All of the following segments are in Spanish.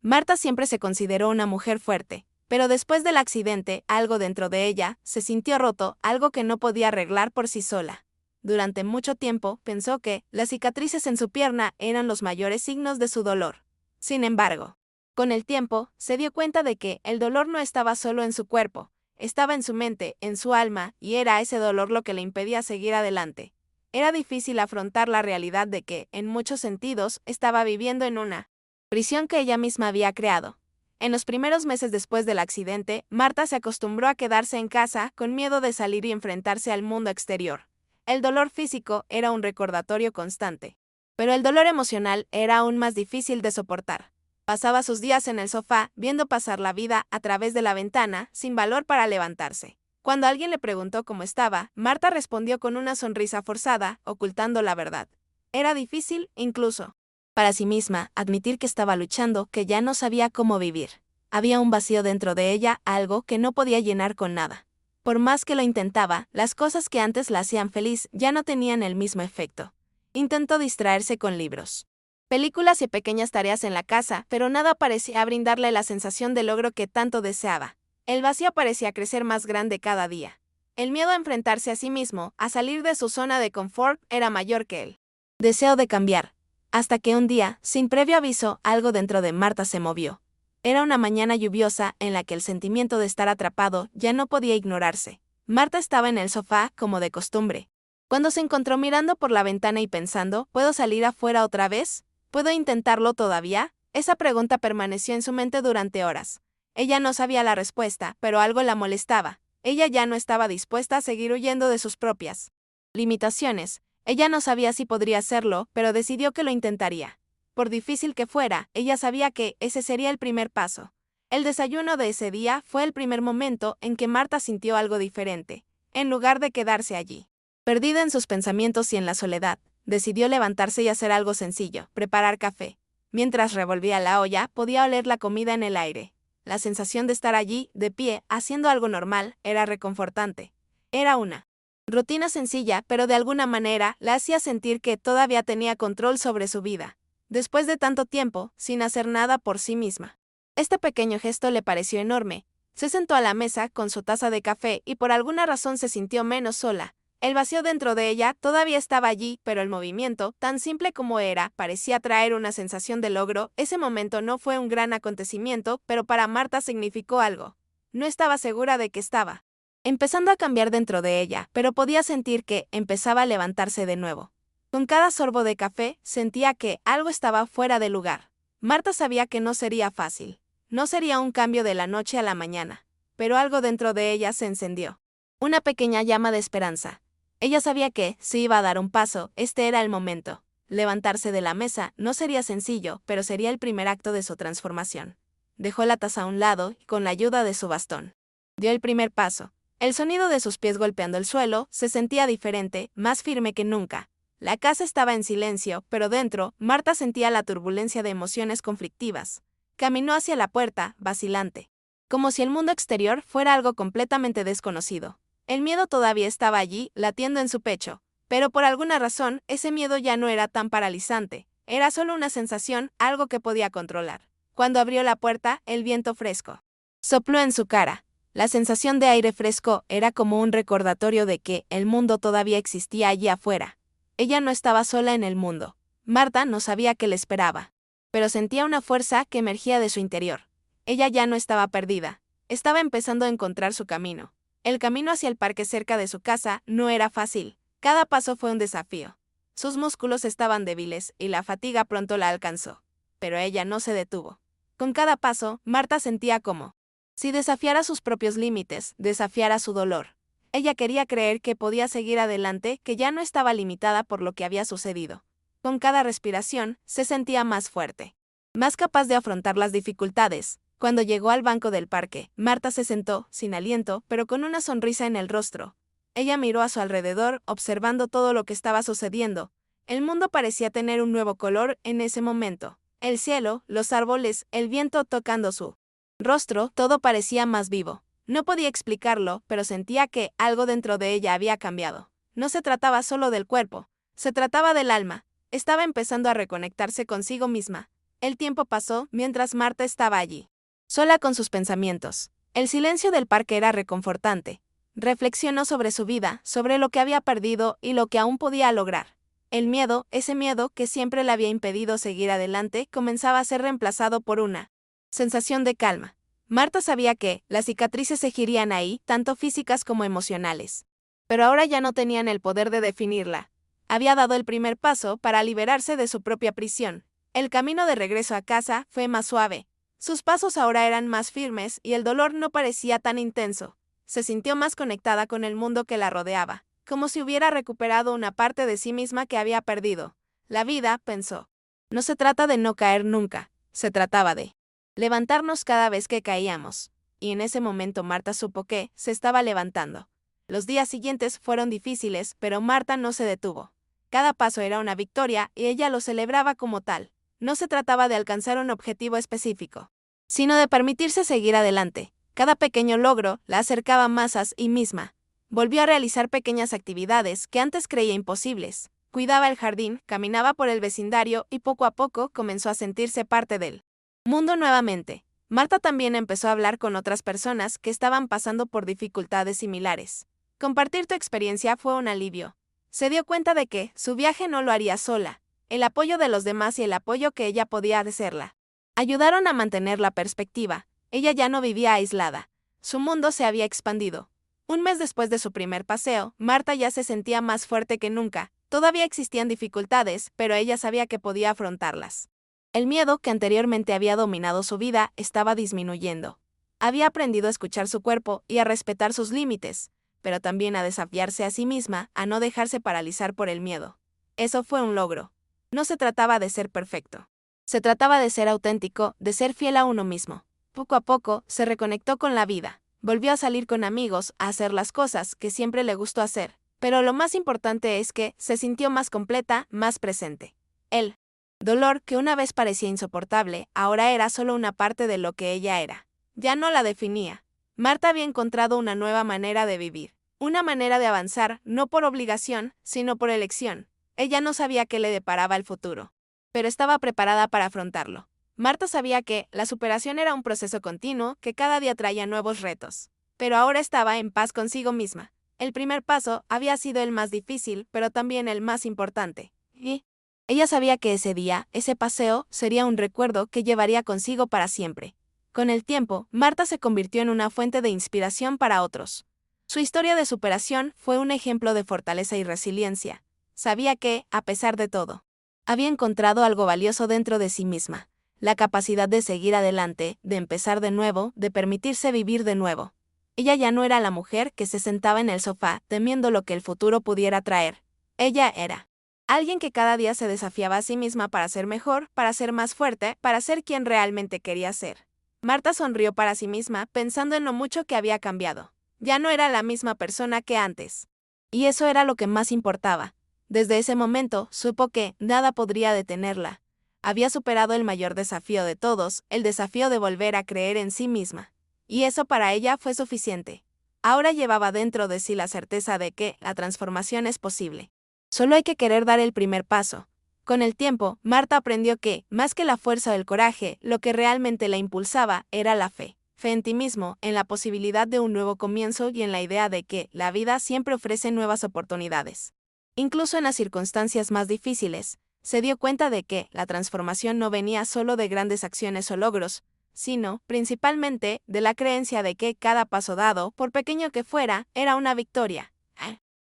Marta siempre se consideró una mujer fuerte, pero después del accidente, algo dentro de ella se sintió roto, algo que no podía arreglar por sí sola. Durante mucho tiempo pensó que las cicatrices en su pierna eran los mayores signos de su dolor. Sin embargo, con el tiempo, se dio cuenta de que el dolor no estaba solo en su cuerpo, estaba en su mente, en su alma, y era ese dolor lo que le impedía seguir adelante. Era difícil afrontar la realidad de que, en muchos sentidos, estaba viviendo en una prisión que ella misma había creado. En los primeros meses después del accidente, Marta se acostumbró a quedarse en casa con miedo de salir y enfrentarse al mundo exterior. El dolor físico era un recordatorio constante, pero el dolor emocional era aún más difícil de soportar. Pasaba sus días en el sofá, viendo pasar la vida a través de la ventana, sin valor para levantarse. Cuando alguien le preguntó cómo estaba, Marta respondió con una sonrisa forzada, ocultando la verdad. Era difícil, incluso para sí misma, admitir que estaba luchando, que ya no sabía cómo vivir. Había un vacío dentro de ella, algo que no podía llenar con nada. Por más que lo intentaba, las cosas que antes la hacían feliz ya no tenían el mismo efecto. Intentó distraerse con libros, películas y pequeñas tareas en la casa, pero nada parecía brindarle la sensación de logro que tanto deseaba. El vacío parecía crecer más grande cada día. El miedo a enfrentarse a sí mismo, a salir de su zona de confort, era mayor que el deseo de cambiar. Hasta que un día, sin previo aviso, algo dentro de Marta se movió. Era una mañana lluviosa en la que el sentimiento de estar atrapado ya no podía ignorarse. Marta estaba en el sofá, como de costumbre. Cuando se encontró mirando por la ventana y pensando, ¿puedo salir afuera otra vez? ¿Puedo intentarlo todavía? Esa pregunta permaneció en su mente durante horas. Ella no sabía la respuesta, pero algo la molestaba. Ella ya no estaba dispuesta a seguir huyendo de sus propias limitaciones. Ella no sabía si podría hacerlo, pero decidió que lo intentaría. Por difícil que fuera, ella sabía que ese sería el primer paso. El desayuno de ese día fue el primer momento en que Marta sintió algo diferente. En lugar de quedarse allí, perdida en sus pensamientos y en la soledad, decidió levantarse y hacer algo sencillo, preparar café. Mientras revolvía la olla, podía oler la comida en el aire. La sensación de estar allí, de pie, haciendo algo normal, era reconfortante. Era una rutina sencilla, pero de alguna manera la hacía sentir que todavía tenía control sobre su vida. Después de tanto tiempo, sin hacer nada por sí misma. Este pequeño gesto le pareció enorme. Se sentó a la mesa con su taza de café y por alguna razón se sintió menos sola. El vacío dentro de ella todavía estaba allí, pero el movimiento, tan simple como era, parecía traer una sensación de logro. Ese momento no fue un gran acontecimiento, pero para Marta significó algo. No estaba segura de que estaba empezando a cambiar dentro de ella, pero podía sentir que empezaba a levantarse de nuevo. Con cada sorbo de café, sentía que algo estaba fuera de lugar. Marta sabía que no sería fácil. No sería un cambio de la noche a la mañana, pero algo dentro de ella se encendió. Una pequeña llama de esperanza. Ella sabía que, si iba a dar un paso, este era el momento. Levantarse de la mesa no sería sencillo, pero sería el primer acto de su transformación. Dejó la taza a un lado y, con la ayuda de su bastón, dio el primer paso. El sonido de sus pies golpeando el suelo se sentía diferente, más firme que nunca. La casa estaba en silencio, pero dentro, Marta sentía la turbulencia de emociones conflictivas. Caminó hacia la puerta, vacilante, como si el mundo exterior fuera algo completamente desconocido. El miedo todavía estaba allí, latiendo en su pecho, pero por alguna razón, ese miedo ya no era tan paralizante. Era solo una sensación, algo que podía controlar. Cuando abrió la puerta, el viento fresco sopló en su cara. La sensación de aire fresco era como un recordatorio de que el mundo todavía existía allí afuera. Ella no estaba sola en el mundo. Marta no sabía qué le esperaba, pero sentía una fuerza que emergía de su interior. Ella ya no estaba perdida. Estaba empezando a encontrar su camino. El camino hacia el parque cerca de su casa no era fácil. Cada paso fue un desafío. Sus músculos estaban débiles y la fatiga pronto la alcanzó. Pero ella no se detuvo. Con cada paso, Marta sentía como si desafiara sus propios límites, desafiara su dolor. Ella quería creer que podía seguir adelante, que ya no estaba limitada por lo que había sucedido. Con cada respiración, se sentía más fuerte, más capaz de afrontar las dificultades. Cuando llegó al banco del parque, Marta se sentó, sin aliento, pero con una sonrisa en el rostro. Ella miró a su alrededor, observando todo lo que estaba sucediendo. El mundo parecía tener un nuevo color en ese momento. El cielo, los árboles, el viento tocando su rostro, todo parecía más vivo. No podía explicarlo, pero sentía que algo dentro de ella había cambiado. No se trataba solo del cuerpo, se trataba del alma. Estaba empezando a reconectarse consigo misma. El tiempo pasó mientras Marta estaba allí, sola con sus pensamientos. El silencio del parque era reconfortante. Reflexionó sobre su vida, sobre lo que había perdido y lo que aún podía lograr. El miedo, ese miedo que siempre le había impedido seguir adelante, comenzaba a ser reemplazado por una sensación de calma. Marta sabía que las cicatrices seguirían ahí, tanto físicas como emocionales. Pero ahora ya no tenían el poder de definirla. Había dado el primer paso para liberarse de su propia prisión. El camino de regreso a casa fue más suave. Sus pasos ahora eran más firmes y el dolor no parecía tan intenso. Se sintió más conectada con el mundo que la rodeaba, como si hubiera recuperado una parte de sí misma que había perdido. La vida, pensó, no se trata de no caer nunca, se trataba de levantarnos cada vez que caíamos. Y en ese momento Marta supo que se estaba levantando. Los días siguientes fueron difíciles, pero Marta no se detuvo. Cada paso era una victoria y ella lo celebraba como tal. No se trataba de alcanzar un objetivo específico, sino de permitirse seguir adelante. Cada pequeño logro la acercaba más a sí misma. Volvió a realizar pequeñas actividades que antes creía imposibles. Cuidaba el jardín, caminaba por el vecindario y poco a poco comenzó a sentirse parte del mundo nuevamente. Marta también empezó a hablar con otras personas que estaban pasando por dificultades similares. Compartir tu experiencia fue un alivio. Se dio cuenta de que su viaje no lo haría sola. El apoyo de los demás y el apoyo que ella podía hacerla ayudaron a mantener la perspectiva. Ella ya no vivía aislada. Su mundo se había expandido. Un mes después de su primer paseo, Marta ya se sentía más fuerte que nunca. Todavía existían dificultades, pero ella sabía que podía afrontarlas. El miedo que anteriormente había dominado su vida estaba disminuyendo. Había aprendido a escuchar su cuerpo y a respetar sus límites, pero también a desafiarse a sí misma, a no dejarse paralizar por el miedo. Eso fue un logro. No se trataba de ser perfecto. Se trataba de ser auténtico, de ser fiel a uno mismo. Poco a poco, se reconectó con la vida. Volvió a salir con amigos, a hacer las cosas que siempre le gustó hacer. Pero lo más importante es que se sintió más completa, más presente. El dolor, que una vez parecía insoportable, ahora era solo una parte de lo que ella era. Ya no la definía. Marta había encontrado una nueva manera de vivir. Una manera de avanzar, no por obligación, sino por elección. Ella no sabía qué le deparaba el futuro, pero estaba preparada para afrontarlo. Marta sabía que la superación era un proceso continuo que cada día traía nuevos retos. Pero ahora estaba en paz consigo misma. El primer paso había sido el más difícil, pero también el más importante. Y ella sabía que ese día, ese paseo, sería un recuerdo que llevaría consigo para siempre. Con el tiempo, Marta se convirtió en una fuente de inspiración para otros. Su historia de superación fue un ejemplo de fortaleza y resiliencia. Sabía que, a pesar de todo, había encontrado algo valioso dentro de sí misma. La capacidad de seguir adelante, de empezar de nuevo, de permitirse vivir de nuevo. Ella ya no era la mujer que se sentaba en el sofá temiendo lo que el futuro pudiera traer. Ella era alguien que cada día se desafiaba a sí misma para ser mejor, para ser más fuerte, para ser quien realmente quería ser. Marta sonrió para sí misma pensando en lo mucho que había cambiado. Ya no era la misma persona que antes. Y eso era lo que más importaba. Desde ese momento supo que nada podría detenerla. Había superado el mayor desafío de todos, el desafío de volver a creer en sí misma. Y eso para ella fue suficiente. Ahora llevaba dentro de sí la certeza de que la transformación es posible. Solo hay que querer dar el primer paso. Con el tiempo, Marta aprendió que, más que la fuerza o el coraje, lo que realmente la impulsaba era la fe. Fe en ti mismo, en la posibilidad de un nuevo comienzo y en la idea de que la vida siempre ofrece nuevas oportunidades. Incluso en las circunstancias más difíciles, se dio cuenta de que la transformación no venía solo de grandes acciones o logros, sino, principalmente, de la creencia de que cada paso dado, por pequeño que fuera, era una victoria.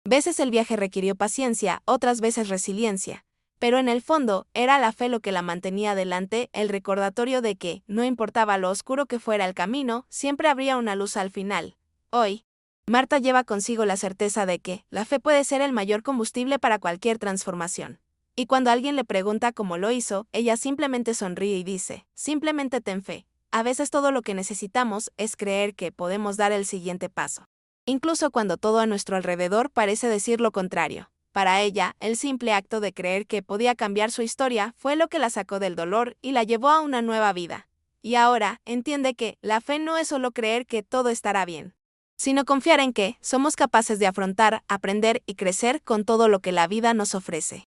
Veces el viaje requirió paciencia, otras veces resiliencia, pero en el fondo, era la fe lo que la mantenía adelante, el recordatorio de que, no importaba lo oscuro que fuera el camino, siempre habría una luz al final. Hoy, Marta lleva consigo la certeza de que la fe puede ser el mayor combustible para cualquier transformación. Y cuando alguien le pregunta cómo lo hizo, ella simplemente sonríe y dice, simplemente ten fe. A veces todo lo que necesitamos es creer que podemos dar el siguiente paso. Incluso cuando todo a nuestro alrededor parece decir lo contrario. Para ella, el simple acto de creer que podía cambiar su historia fue lo que la sacó del dolor y la llevó a una nueva vida. Y ahora, entiende que la fe no es solo creer que todo estará bien, sino confiar en que somos capaces de afrontar, aprender y crecer con todo lo que la vida nos ofrece.